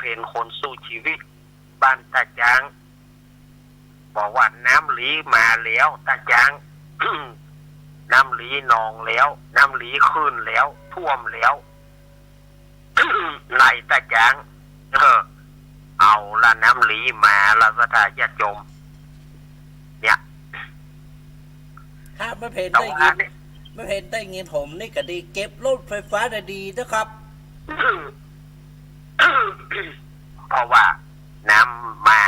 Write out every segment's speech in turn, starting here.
เพนคนสู้ชีวิตบ้านตาจางบอกว่าน้ำหลีมาแล้วตาจาง น้ำหลีนองแล้วน้ำหลีขึ้นแล้วท่วมแล้ว ในตาจางเอาละน้ำหลีมาละสถาญาติโยมเนี่ยถ้าไม่เพนได้ยินไม่เพนได้ยินผมนี่ก็ดีเก็บรถไฟฟ้าได้ดีนะครับ เพราะว่าน้ำมา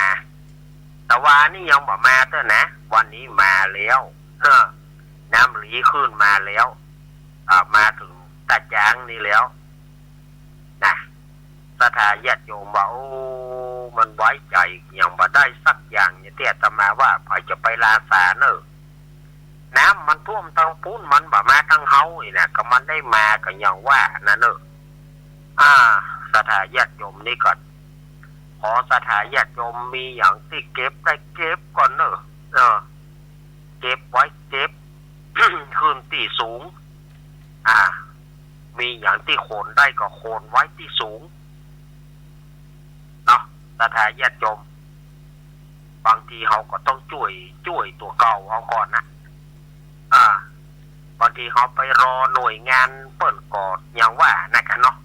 แต่ว่านี่ยังบอกมาเถอะนะวันนี้มาแล้วน้ำหลีขึ้นมาแล้วมาถึงตาจางนี่แล้วนะสถาญาติโยมว่าโอ้มันไว้ใจยังบ่ได้สักอย่างเนี่ยเตี้ยตมาว่าพอจะไปลาสาเนอะน้ำมันท่วมทางปุ้นมันบ่มาทางเฮาอีนะก็มันได้มาก็ยังว่านั่นเนอะสถาญาติโยมนี่ก่อนขอสถาญาติโยมมีอย่างที่เก็บได้เก็บก่อนเนอะเก็บไว้เก็บ คืนที่สูงมีอย่างที่โคนได้ก็โคนไว้ที่สูงเนาะสถาญาติโยมบางทีเขาก็ต้องช่วยตัวเก่าเขาก่อนนะบางทีเขาไปรอหน่วยงานเปิดก่อนอย่างว่านะกันเนาะ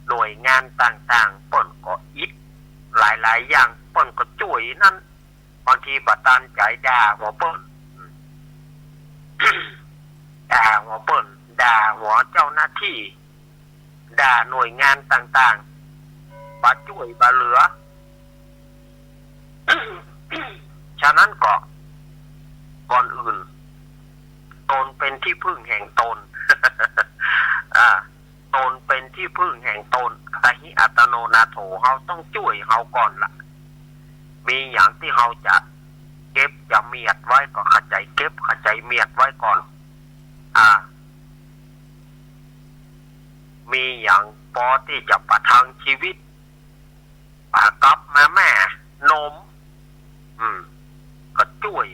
หน่วยงานต่างๆเปิดก่ออิฐหลายๆอย่างเปิดก็ช่วยนั่นบางทีบัตันใจด่าหัวเปิด ด่าหัวเปิดด่าหัวเจ้าหน้าที่ด่าหน่วยงานต่างๆบาช่วยบาเหลือ ฉะนั้นก็ก่อนอื่นตนเป็นที่พึ่งแห่งตน ตนเป็นที่พึ่งแห่งตนตาหิอัตโนนาโถเฮาต้องช่วยเฮาก่อนละมีอย่างที่เฮาจะเก็บจะเมียดไว้ก็ขจายเก็บขจายเมียดไว้ก่อนมีอย่างพอที่จะประทังชีวิตปากับแม่นมก็ช่วย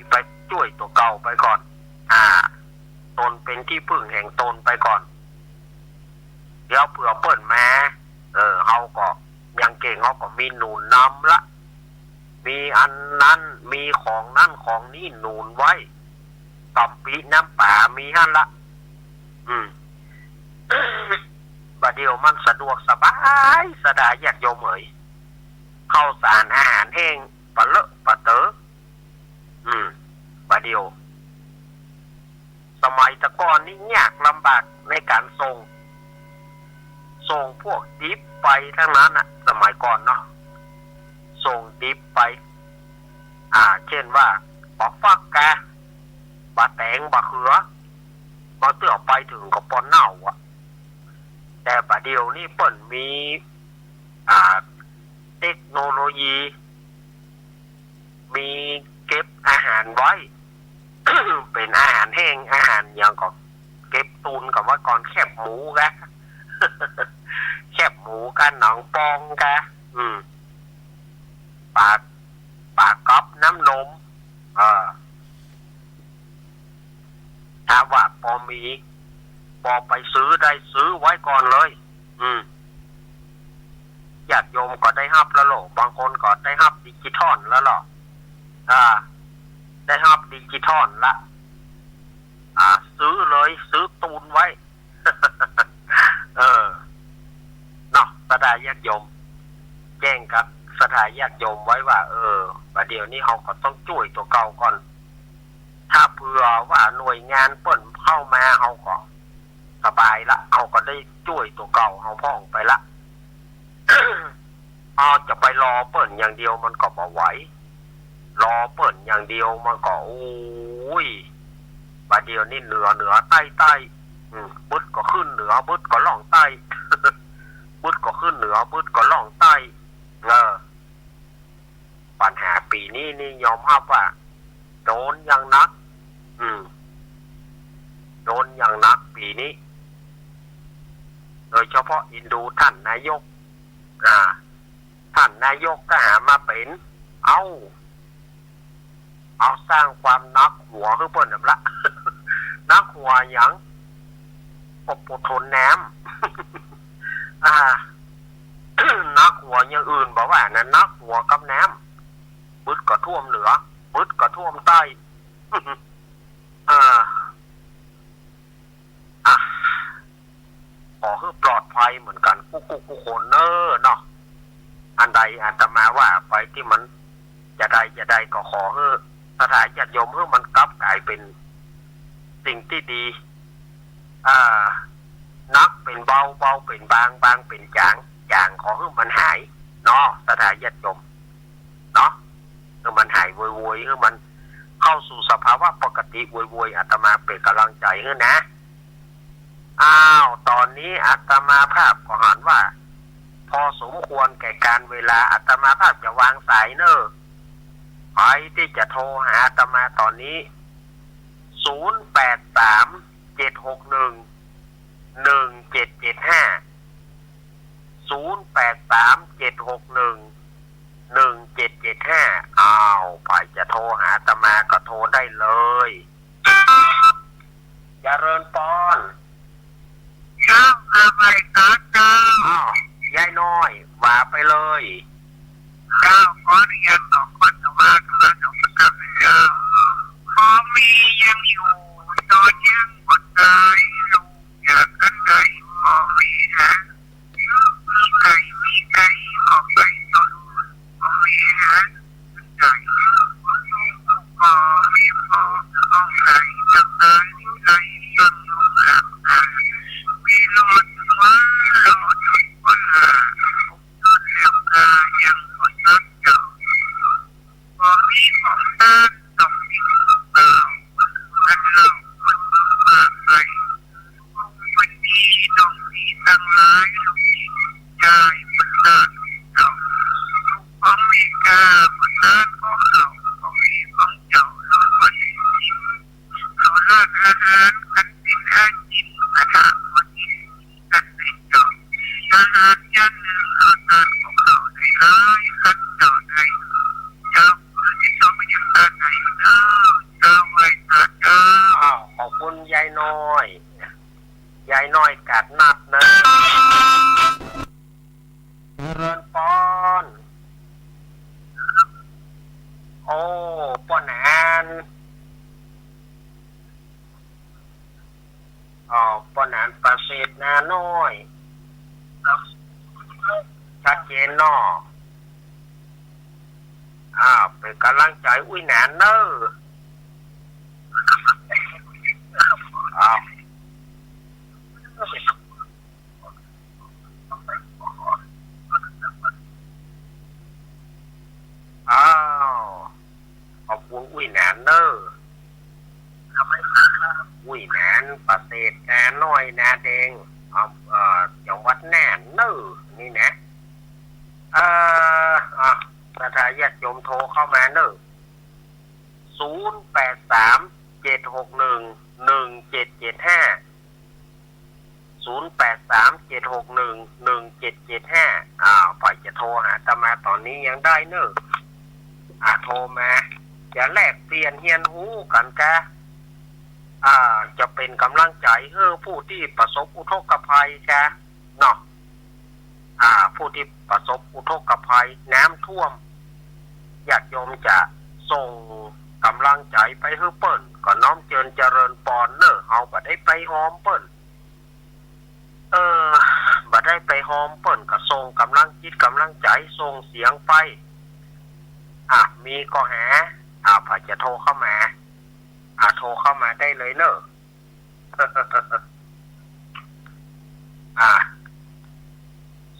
ตัวเก่าไปก่อนตนเป็นที่พึ่งแห่งตนไปก่อนเดี๋ยวเผื่อเปิ่นมาเฮาก็ยังเก่งเฮาก็มีหนุนนำละมีอันนั้นมีของนั่นของนี้หนุนไว้ตำปีน้ำป่ามีหั่นละบัดเดียวมันสะดวกสบายสดายญาติโยมเอ๋ยข้าวสารอาหารแห้งปะเลอะปะเต๋อบัดเดียวสมัยตะก่อนนี่ยากลำบากในการส่งพวกดิบไปทั้งนั้นน่ะสมัยก่อนเนาะส่งดิบไปเช่นว่าปอกฟักกะบะแตงบะเขือบางเตื้อไปถึงก็ปอนเน่าแต่บัดเดียวนี่เปิ่นมีเทคโนโลยีมีเก็บอาหารไว้ เป็นอาหารแห้งอาหารอย่างก็เก็บตูนกับว่าก่อนแคบหมูกะ แคบหมูกันหนองปองกะปากก๊อบน้ำนมถ้าว่าพอมีพอไปซื้อได้ซื้อไว้ก่อนเลยญาติโยมก็ได้รับแล้วหรอบางคนก็ได้รับดิจิตอลแล้วหรอได้รับดิจิตอลละซื้อเลยซื้อตูนไว้ เนาะสถาญาติโยมแจ้งกับสถาญาติโยมไว้ว่าประเดี๋ยวนี้เขาก็ต้องช่วยตัวเก่าก่อนถ้าเผื่อว่าหน่วยงานเปิ่นเข้ามาเขาก็สบายละเขาก็ได้ช่วยตัวเก่าเขาพ่องไปละ จะไปรอเปิ่นอย่างเดียวมันก็บ่ไหวรอเปิ่นอย่างเดียวมันก็โอ้ยประเดี๋ยวนี้เหนือใต้บึดก็ขึ้นเหนือบึดก็ล่องใต้ บึดก็ขึ้นเหนือบึดก็ล่องใต้ปัญหาปีนี้นี่ยอมรับว่าโดนอย่างนักโดนอย่างนักปีนี้โดยเฉพาะอินดูท่านนายกท่านนายกก็หามาเป็นเอาสร้างความนักหัวคือเปิ้นนั่นละ นักหัวหยังปกทนน้ำ นัก หัวอย่างอื่นบอกว่านั้นนักหัวกับน้ำบึดก็ท่วมเหนือบึดก็ท่วมใต้ ขอให้ปลอดภัยเหมือนกันกูคนเนอเนาะอันใดอาตมาว่าไปที่มันจะได้ก็ขอให้สถานญาติโยมให้มันกลับกลายเป็นสิ่งที่ดีนักเป็นเบาเป็นบางเป็นจางขอให้มันหายเนาะสถานญาติโยมเนาะให้มันหายโวยให้มันเข้าสู่สภาวะปกติโวยอาตมาเป็นกำลังใจให้นะตอนนี้อาตมาภาพก็หันว่าพอสมควรแก่การเวลาอาตมาภาพจะวางสายเนอะใครที่จะโทรหาอาตมาตอนนี้0837611775ไปจะโทรหาอาตมาก็โทรได้เลยเจริญปอนครับอะไรครับเจ้ายายน้อยว่าไปเลยขออนุญาตต่อคนจะว่ากันแล้วสักครั้งเจ้าพอมียังอยู่ตอนยังหมดใจลูกอยากกันใดพอมีนะมีใครขอไปต่อพอมีนะใจพอมีพอต้องใครจะตายใจยังลงหลับมีรถว่าโลดว่ายังขอนัดเจ้าพอมีของท่านต้องมีเปล่าอันเราคนมาใครวันนี้ต้องมีตั้งหลายลูกชายคนนั้นเจ้าลูกของมีกาคนนั้นของเราของมีของเจ้าลูกวันนี้เขาเลิกอาหารกันกินอาจินกระทะวันนี้กันเป็นเจ้าอาหารยันหนึ่งอาหารของเขาได้ร้ายกันเจ้าได้เจ้าที่ชอบไม่ยังตาไหนเจ้าไว้ตาเจ้าขอบคุณยายน้อยกัดนัดนะเจริญปอนโอ้ป้อนานป้อนานประเสริฐนาน้อยชัดเจนเนาะเป็นกำลังใจอุ้ยหนานเนอขอบคุณอุ้ยหนานเนออุ้ยหนานประเสริฐนาน้อยนาแดงจังหวัดน่านเนอนี่นะสถานญาติโยมโทรเข้ามาเนอะ0837611775 0837611775ปล่อยจะโทรหาอาตมาตอนนี้ยังได้เนอะโทรมาจะแลกเปลี่ยนเฮียนหูกันกะจะเป็นกำลังใจให้ผู้ที่ประสบอุทกภัยกะเนาะผู้ที่ประสบอุทกภัยน้ำท่วมญาติโยมจะส่งกำลังใจไปให้เปิ้นก็น้อมเจริญปอนเนอะเฮาบ่ได้ไปหอมเปิ้นบ่ได้ไปหอมเปิ้นก็ส่งกำลังจิตกำลังใจส่งเสียงไปมีก็หาพอจะโทรเข้ามาโทรเข้ามาได้เลยเนอะ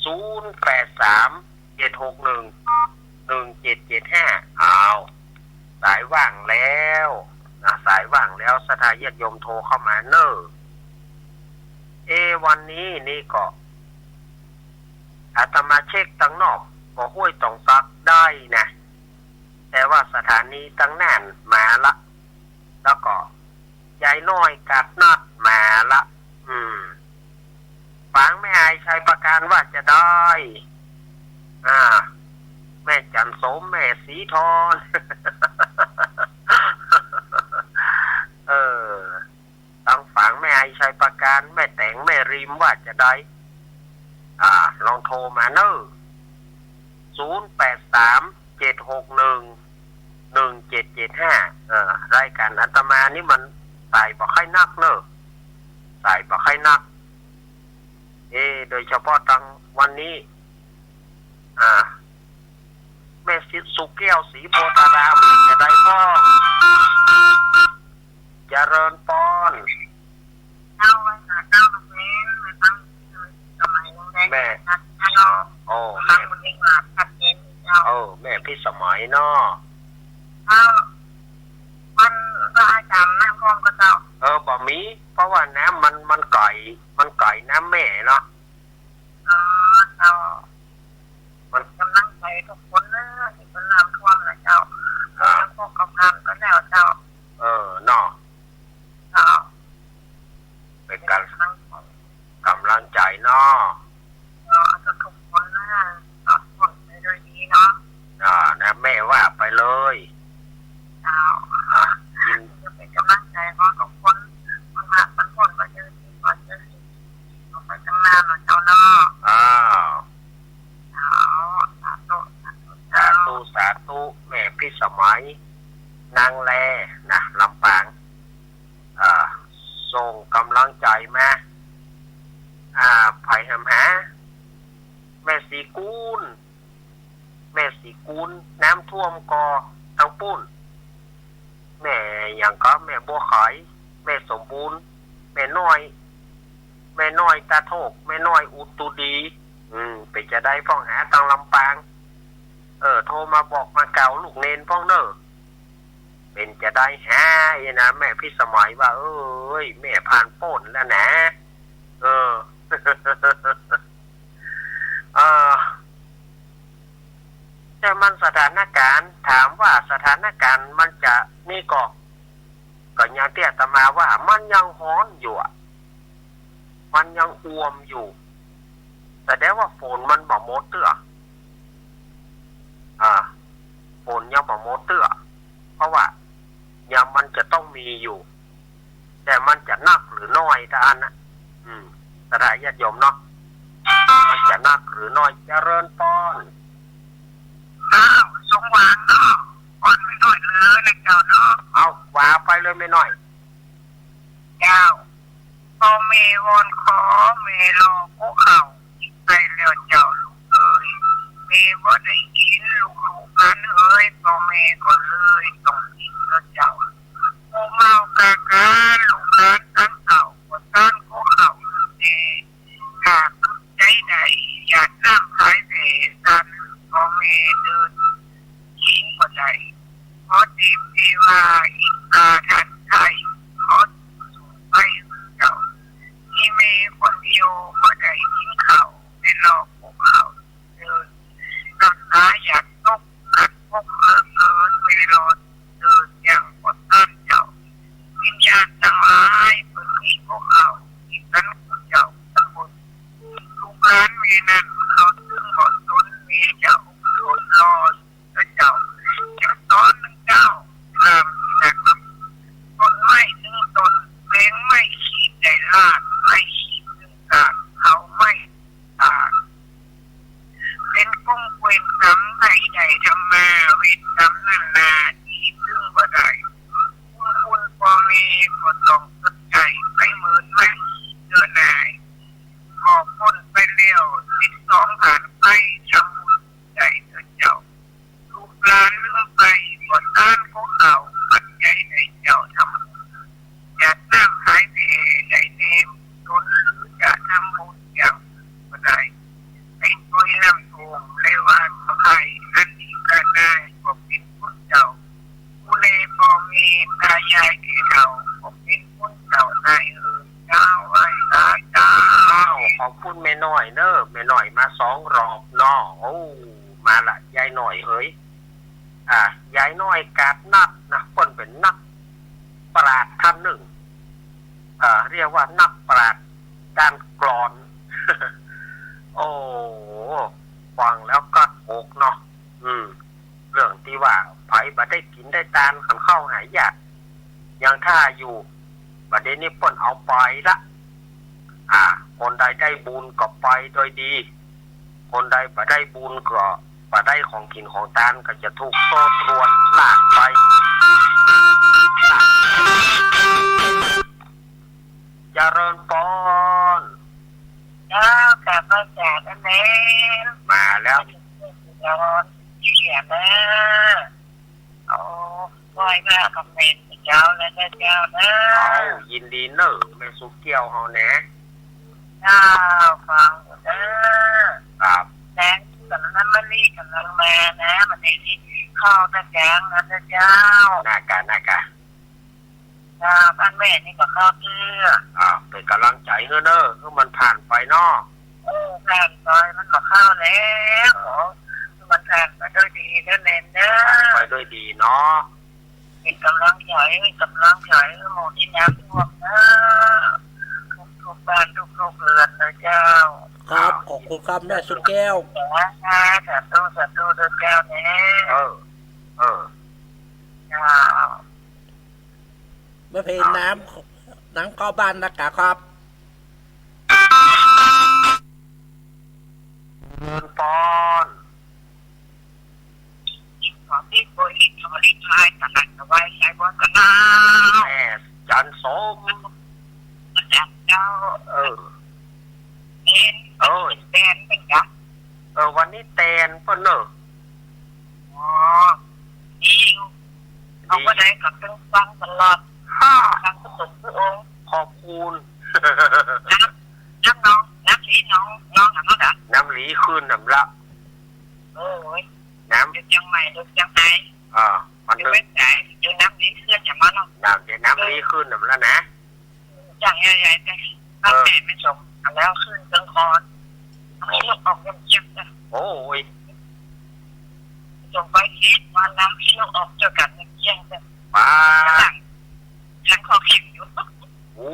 0837611775สายว่างแล้วสถานญาติโยมโทรเข้ามาเนอะวันนี้นี่ก็อาตมาเช็คตั้งนอกก็ห้วยต้องซักได้นะแต่ว่าสถานีตั้งนานมาละแล้วก็ยายน้อยกัดนัดมาละฟังแม่ไอชัยประการว่าจะได้แม่จันสมแม่สีทอนตั้งฝังแม่ไอชัยประการแม่แต่งแม่ริมว่าจะได้ลองโทรมาเนอะ รายการอาตมานี่มันใส่บ่ค่อยนักเนอะใส่บ่ค่อยนักโดยเฉพาะตั้งวันนี้แม่สิสุแก้วสีโพธารามจะได้พ่อเจริญปอนเอาไว้หาเจ้าตรงนี้ไม่ตั้งสมัยแรกแม่โอ้แม่คนนี้มาชัดเจนเจ้าแม่พี่สมัยเนาะมันอาจารย์น้ำท่วมก็เจ้าบ่มีเพราะว่าน้ำมันไก่น้ำแม่เนาะเจ้ามันกำลังใจทุกคนนะที่เป็นน้ำท่วมนะเจ้าพวกกำลังก็แล้วเจ้าเนาะเป็นการกำลังใจเนาะทุกคนนะทุกคนไปโดยดีเนาะนะแม่ว่าไปเลยยินจะเป็นกำลังใจของทุกคนมันหักมันผลมาเจอที่มาเจอที่ไปข้างหน้าเนาะเจ้าเนาะสาธุแม่พี่สมัยนางแลนะลำปางส่งกำลังใจมาไผ่หำหาแม่สีกูลน้ำท่วมกอทั้งปุ้นแม่อย่างก็แม่บัวขายแม่สมบูรณ์แม่น้อยตาโทกแม่น้อยอุตุดีไปจะได้ฟ้องหาทางลำปางโทรมาบอกมาเก่าลูกเนนฟ้องเนอเป็นจะได้หานะแม่พี่สมัยว่าแม่ผ่านป่นแล้วนะแต่มันสถานการณ์ถามว่าสถานการณ์มันจะนี่ก็ยังเตี้ยตมาว่ามันยังฮ้อนอยู่มันยังอ่วมอยู่แต่แสดงว่าฝนมันบ่หมดเตื้อฝนยังบ่หมดเตื้อเพราะว่ายังมันจะต้องมีอยู่แต่มันจะนักหรือน้อยท่านนะสถานญาติโยมเนาะมันจะนักหรือน้อยเจริญปอนสงวางเนาะอ่อนไม่น้อยเลยนะเจ้าเนาะเอาว่าไปเลยไม่น้อยเจ้าพอเมวอนขอเมรอภูเขาไปแล้วเจ้าลูกเมว่าได้ยินลูกกันพอเมก็เลยต้องกินแล้วเจ้าโมเมากากาลูกนั้นตั้งเก่าก็ตั้งภูเขาหากใจใดอยากน้ำหายเสียกันพอเมเดินกินก็ได้เพราะทีมที่ว่าอีกาทันไทยเขาสูงไปเจ้าที่เมคนเดียวก็ได้กินเขาเป็นรอบภูเขาเดินรักษาอยากตกกัดพกเลิกเกินไม่รอดเดินอย่างกดต้านเจ้าวิญญาณทั้งหลายเปิดอีกภูเขาอีกนั้นคนเจ้าตะบนลูกหลานมีนั่นเขาถึงหอดต้นมีเจ้าทนรอแล้วเจ้าจะสอนหนึ่งเจ้าตามนะครับต้นไม้หนึ่งต้นแมงไม่ขีดได้ลากไม่ขีดหนึ่งกาดเขาไม่ตากเป็นกุ้งเวนกำให้ใหญ่ทำมาเวทกำนั่นนาที่ซึ่งว่าได้คุณพอมีก็ต้องสนใจไปเหมือนแม่เดินนายขอพ้นไปเร็ว12ผ่านไปทำใจเจ้าลูกหลานเรื่องไปกดต้านพวกเขาปัจจัยในเจ้าทำอยากน้ำหายไปได้เนมจนหรือจะทำบุญอย่างก็ได้ไอ้ตัวน้ำท่วมเลยว่าขอให้อันนี้ก็ได้ก็เป็นผู้เจ้าผู้เลพอมีตายายที่เราก็เป็นผู้เจ้าได้เจ้าไว้ตาเจ้าขอบคุณแม่น้อยเนอะแม่น้อยมา2 รอบเนาะมาละยายหน่อยเฮ้ยยายน้อยกาดนักนะคนเป็นนักปราชญ์ท่านหนึ่งเรียกว่านักปราชญ์การกลอน โอ้ฟังแล้วก็อกเนาะเรื่องที่ว่าไผบ่ได้กินได้ตานขันเข้าหายากยังท่าอยู่บัดนี้เพิ่นเอาไปละคนใดได้บุญก็ไปโดยดีคนใดบ่ได้บุญก็ไป ว่าได้ของกินของทานก็จะถูกโซ่ตรวนลากไปเจริญปอนเจ้ากับพระจ่านั่นเองมาแล้วร้อนเยี่ยนะโอ้ไหวมากคอมเมนต์เจ้าแล้วนะเจ้านะเอายินดีเนอะแม่สุกเกี่ยวเฮาแหนะเจ้าฟังนะครับแสงกับน้ำมันลี่กับน้ำมานะมันในที่เข้าตะแกงนะเจ้าหน้ากะเจ้าบ้านแม่นี่ก็เข้าเตื้อเป็นกำลังใจเนอะคือมันผ่านไปเนาะผ่านไปมันก็เข้าแล้วมันผ่านไปด้วยดีแล้วเน้นเนอะไปด้วยดีเนาะเป็นกำลังใจหมู่ที่น้ำท่วมนะทุกบ้านทุกเรือนนะเจ้าครับขอบคุณครับแม่สุดแก้วสาธุเด้อแก้วเนี่ยเจ้าไม่เพลน้ำเข้าบ้านนะกะครับปอนอีกของที่โบอีกทำอะไรทายตลาดเอาไว้ใช้บนกันนะแม่จันสมมันจับเจ้าแตนเป็นกะวันนี้แตนเพิ่นเนอะนี่เอาไปได้กับต้องฟังตลอดฟังสุดพระองค์ขอบคุณน้ำลีน้องน้ำละน้ำลีขึ้นน้ำละโอ้ยน้ำดูจังไหนมันดูเป็นไหนดูน้ำลีขึ้นอย่างมันน้ำลีขึ้นน้ำละนะจังใหญ่ๆแต่ตั้งแต่ไม่สมแล้วขึ้นจังคอนให้ลูกออกยังเจ็บนะโอ้ยส่งไปคิดวันแล้วให้ลูกออกเจอกันยังเยี่ยงจะมาฉันขอคิดอยู่โอ้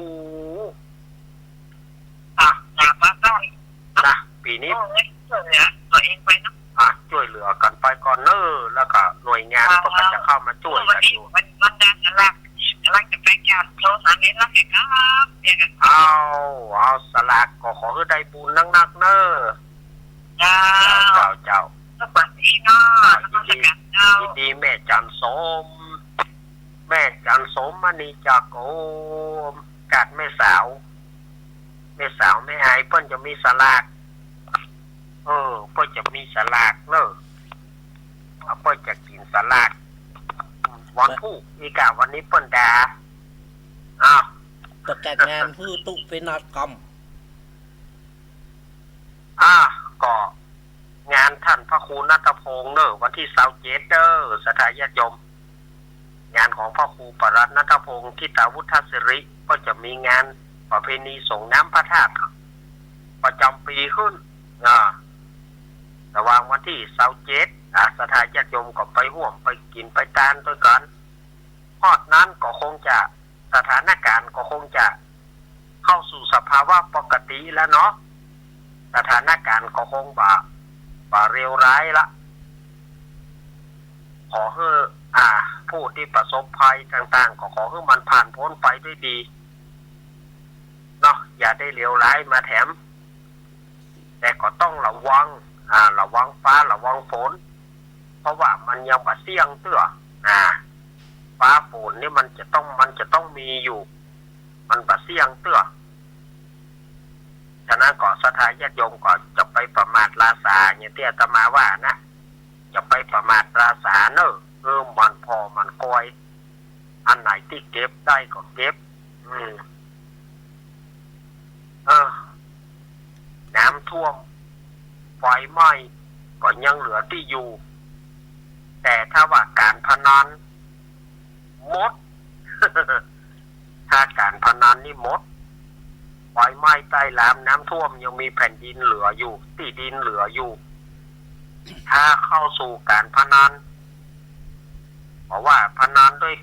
หนาบ้านนะปีนี้ช่วยเหลือตัวเองไปนะช่วยเหลือกันไปก่อนเนอะแล้วก็หน่วยงานก็จะเข้ามาช่วยกันอยู่วันนั้นกำลังจะไปการโทรหาเน้นรักเด็กครับเรียกกันเอาสลากก็ขอให้ได้บุญนักเนอะเจ้าสวัสดีเนาะยินดีแม่จันสมมานีจากโอมกัดแม่สาวแม่ไอเพิ่นจะมีสลากเพิ่นจะมีสลากเนอะเพิ่นจะกินสลากวันผู้อีกาวันนี้เปิ้นดาประกาศงานฮื้อตุเป็นนัดกรรมก็งานท่านพระครูณัฐพงษ์เนอะวันที่27เด้อสถานญาติโยมงานของพระครูปรัตน์ณัฐพงษ์ที่ตาวุฒสิริก็จะมีงานประเพณีส่งน้ำพระธาตุประจำปีขึ้นระหว่างวันที่27สถานญาติโยมก็ไปห่วมไปกินไปทานด้วยกันพอดนั้นก็คงจะสถานการณ์ก็คงจะเข้าสู่สภาวะปกติแล้วเนาะสถานการณ์ก็คงบ่เร็วร้ายละขอให้ผู้ที่ประสบภัยต่างๆก็ขอให้มันผ่านพ้นไปด้วยดีเนาะอย่าได้เลวร้ายมาแถมแต่ก็ต้องระวังฟ้าระวังฝนเพราะว่ามันยังบ่เสี่ยงเตื้อฟ้าฝนนี่มันจะต้องมีอยู่มันบ่เสี่ยงเตื้อฉะนั้นก็สถานญาติโยมก็จะไปประมาทราษาอย่างที่อาตมาว่านะจะไปประมาทราษาเนอะมันพอมันคอยอันไหนที่เก็บได้ก็เก็บน้ำท่วมไฟไหม้ก็ยังเหลือที่อยู่แต่ถ้าว่าการพนันหมด ถ้าการพนันนี่หมดไฟไหม้ใต้น้ำท่วมยังมีแผ่นดินเหลืออยู่ที่ดินเหลืออยู่ถ้าเข้าสู่การพนันเพราะว่าพนันด้วย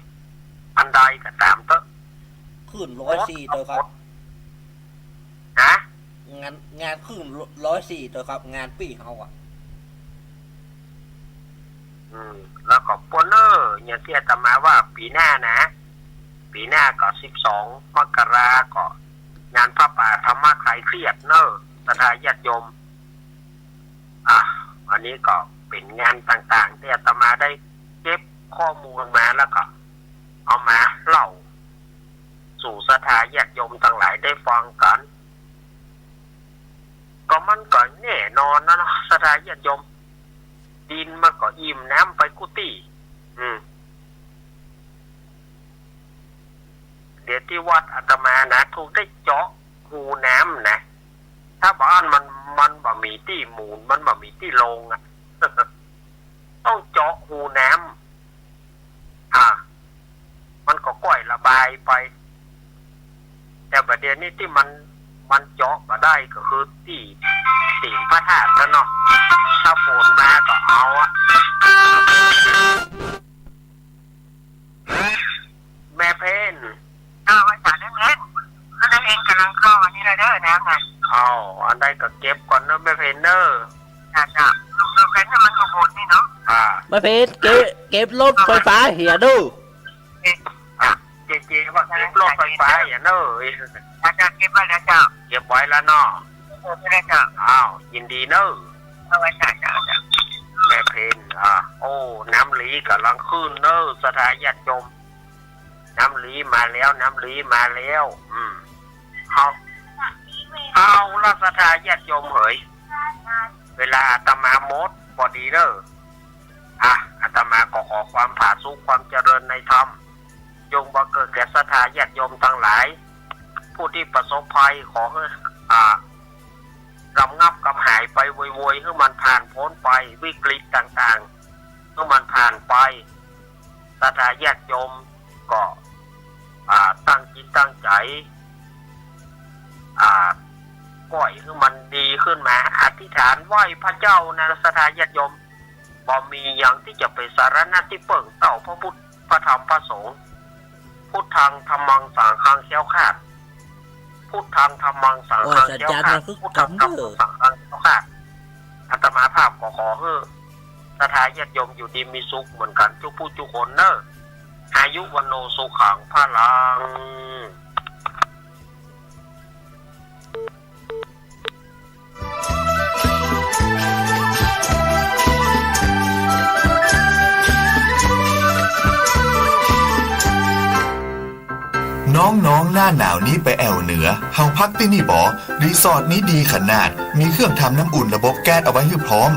อันใดก็ตามเถอะขึ้น104ตัวครับงานขึ้น104ตัวครับงานปีเฮาแล้วก็ปนเนอร์อย่างที่อาตมาว่าปีหน้าก็12มกราก็งานพระป่าธรรมะคลายเครียดเนอะสถานญาติโยม อันนี้ก็เป็นงานต่างๆที่อาตมาได้เก็บข้อมูลมาแล้วก็เอามาเล่าสู่ศรัทธาญาติโยมทั้งหลายได้ฟังกันก็มันก็แน่นอนนะเนาะศรัทธาญาติโยมดินมันก็อิ่มน้ำไปกุฏิเดี๋ยวที่วัดอาตมานะถูกได้เจาะหูน้ำนะถ้าบ้านมันบ่มีที่หมูนมันบ่มีที่ลงอ่ะ ต้องเจาะหูน้ำมันก็ก่อยระบายไปแต่ประเด็นนี้ที่มันเจาะมาได้ก็คือที่ตีนพระธาตุแล้วเนาะถ้าฝนมาก็เอาอะแม่เพนว่าจะได้เล่นแล้วได้เองกำลังเข้าอันนี้เลยเด้อน้ำไงอันใดก็เก็บก่อนนะแม่เพนเนอร์จ้ะลูกๆกันถ้ามันขบวนนี่เนาะแม่เพนเก็บรถไฟฟ้าเหียดูเจ๊ว่าเก็บรถไฟฟ้าอย่าเนอะจะเก็บไว้แล้วจ้ะเก็บไว้แล้วเนาะไม่ได้จ้ะยินดีเนอะเอาไว้จ้ะแม่เพนโอ้น้ำลีกำลังขึ้นเนอะสถาญาติโยมน้ำลีมาแล้วเอาละสถาญาติโยมเหยเวลาอาตมาหมดพอดีเนอะอาตมาก็ขอความผาสุกความเจริญในธรรมจงบังเกิดแก่สถาญาติโยมทั้งหลายผู้ที่ประสบภัยขอให้รำงับกับหายไปโวยๆให้มันผ่านพ้นไปวิกฤตต่างๆให้มันผ่านไปสถาญาติโยมก็ตั้งจิตตั้งใจก่อยให้มันดีขึ้นมาอธิษฐานไหว้พระเจ้านะสถาญาติโยมบ่มีอย่างที่จะไปสารณะที่เปิ่งเต่าพระพุทธพระธรรมพระสงฆ์พุทธังธัมมังสังฆังแคล้วคลาดพุทธังธัมมังสังฆังแคล้วคลาดพุทธังธัมมังสังฆังแคล้วคลาดอาตมาภาพขอให้สถาญาติโยมอยู่ดีมีสุขเหมือนกันทุกผู้ทุกคนเนอะอายุวันโนสุขังพลังน้องๆหน้าหนาวนี้ไปแอวเหนือเฮาพักที่นี่บ่รีสอร์ทนี้ดีขนาดมีเครื่องทำน้ำอุ่นระบบแก๊สเอาไว้ให้พร้อม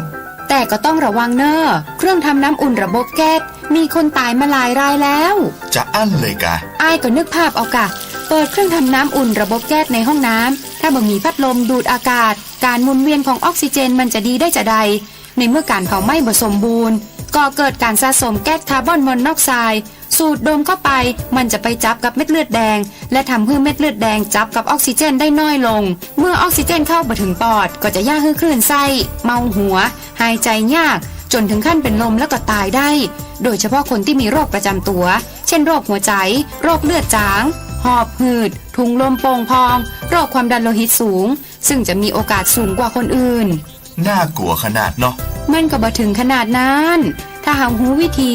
แต่ก็ต้องระวังเนอะเครื่องทำน้ำอุ่นระบบแก๊สมีคนตายมาหลายรายแล้วจะอั้นเลยกะอ้ายก็นึกภาพเอากะเปิดเครื่องทำน้ำอุ่นระบบแก๊สในห้องน้ำถ้าบ่มีพัดลมดูดอากาศการหมุนเวียนของออกซิเจนมันจะดีได้จะใดในเมื่อการเผาไหม้บ่สมบูรณ์ก่อเกิดการสะสมแก๊สคาร์บอนมอนอกไซด์สูดดมเข้าไปมันจะไปจับกับเม็ดเลือดแดงและทำให้เม็ดเลือดแดงจับกับออกซิเจนได้น้อยลงเมื่อออกซิเจนเข้าไปถึงปอดก็จะย่าให้คลื่นไส้เมาหัวหายใจยากจนถึงขั้นเป็นลมแล้วก็ตายได้โดยเฉพาะคนที่มีโรคประจำตัวเช่นโรคหัวใจโรคเลือดจางหอบหืดถุงลมโป่งพองโรคความดันโลหิตสูงซึ่งจะมีโอกาสสูงกว่าคนอื่นน่ากลัวขนาดเนาะมันก็บ่ถึงขนาดนั้นถ้าหากรู้วิธี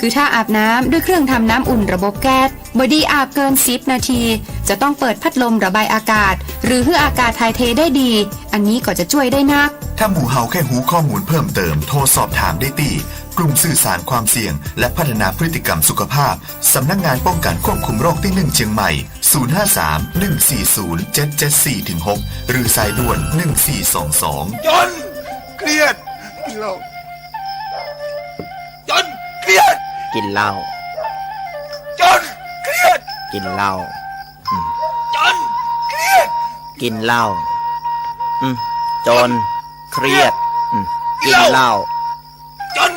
คือถ้าอาบน้ำด้วยเครื่องทำน้ำอุ่นระบบแก๊สบอดี้อาบเกิน10 นาทีจะต้องเปิดพัดลมระบายอากาศหรือให้อากาศถ่ายเทได้ดีอันนี้ก็จะช่วยได้นักถ้าหมู่เฮาแค่หูข้อมูลเพิ่มเติมโทรสอบถามได้ที่กลุ่มสื่อสารความเสี่ยงและพัฒนาพฤติกรรมสุขภาพสำนักงานป้องกันควบคุมโรคที่1เชียงใหม่053-140-774-6หรือสายด่วน1422จนเครียดกินเหล้าจนเครียดกินเหล้าจนเครียดกินเหล้าจนเครียดกินเหล้าจนเครียดกินเหล้าจน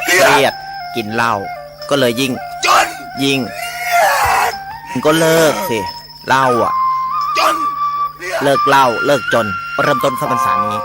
เครียดกินเหล้าก็เลยยิ่งก็เลิกสิเหล้าอ่ะจนเลิกเหล้าเลิกจนเริ่มต้นเข้าพรรษานี้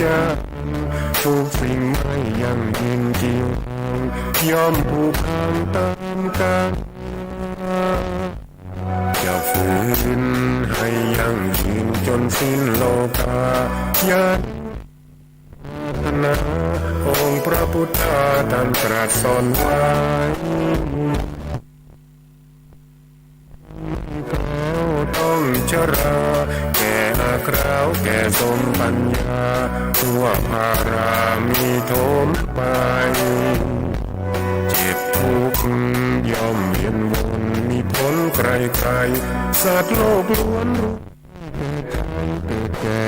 จะทุกสิ่งไม่ยั่งยืนจริงย่อมผูกพันตามกันจะฝืนให้ยั่งยืนจนสิ้นโลกายันนาองค์พระพุทธาท่านตรัสสอนไว้ต้องชราแก่อาคราวแก่สมปัญญาทั่วภารามีโทมไปเจ็บทุกข์ย่อมเวียนวนมีผลไกลๆสัตว์โลกล้วนรู้เกิดแก่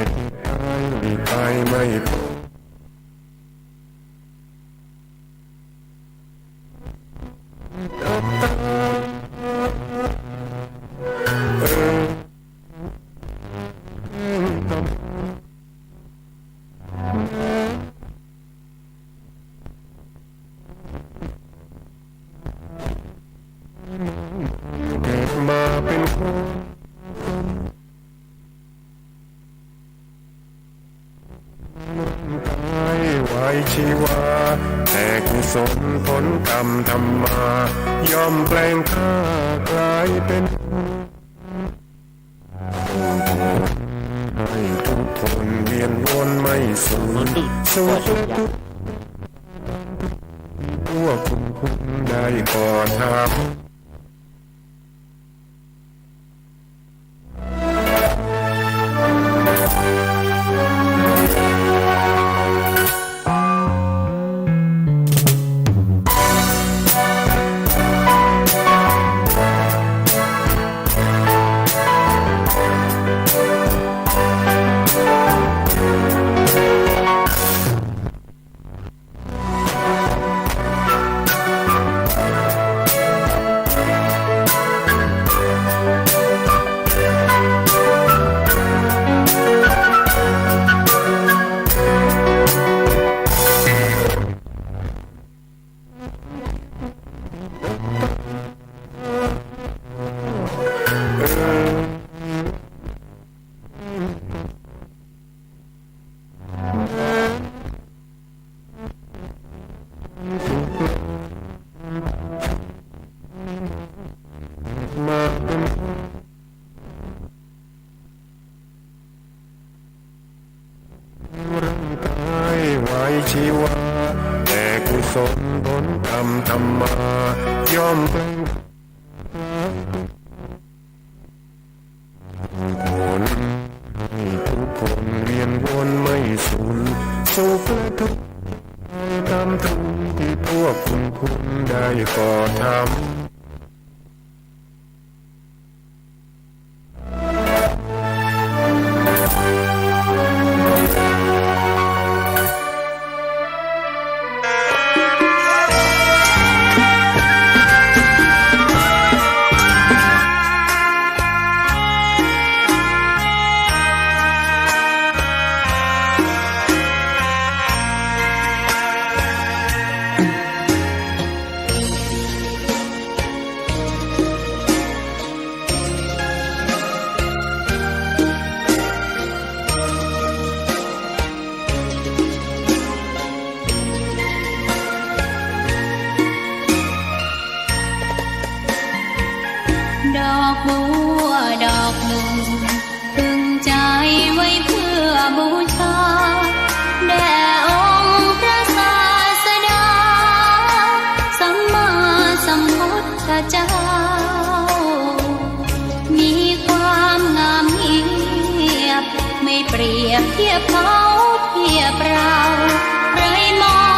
ตายหลีกไปไม่พ้นเกิดมาเป็นคนตายไว้ชีวาแต่กุศลผลกรรมทำมาย่อมแปลงข้ากลายเป็นให้ทุกคนเวียนวนไม่สูญสุขทุกข์พวกคุณได้ก่อทำชีวาแต่กุศลผลกรรมทำมาย่อมแปลงผลให้ทุกคนเวียนวนไม่สูญสุขและทุกข์ทำทุกที่พวกคุณได้ก่อทำดอกบัวดอกหนึ่งพึงใจไว้เพื่อบูชาแด่องค์พระศาสดาสัมมาสัมพุทธเจ้ามีความงามเงียบไม่เปรียบเทียบเขาเทียบเราใครมอง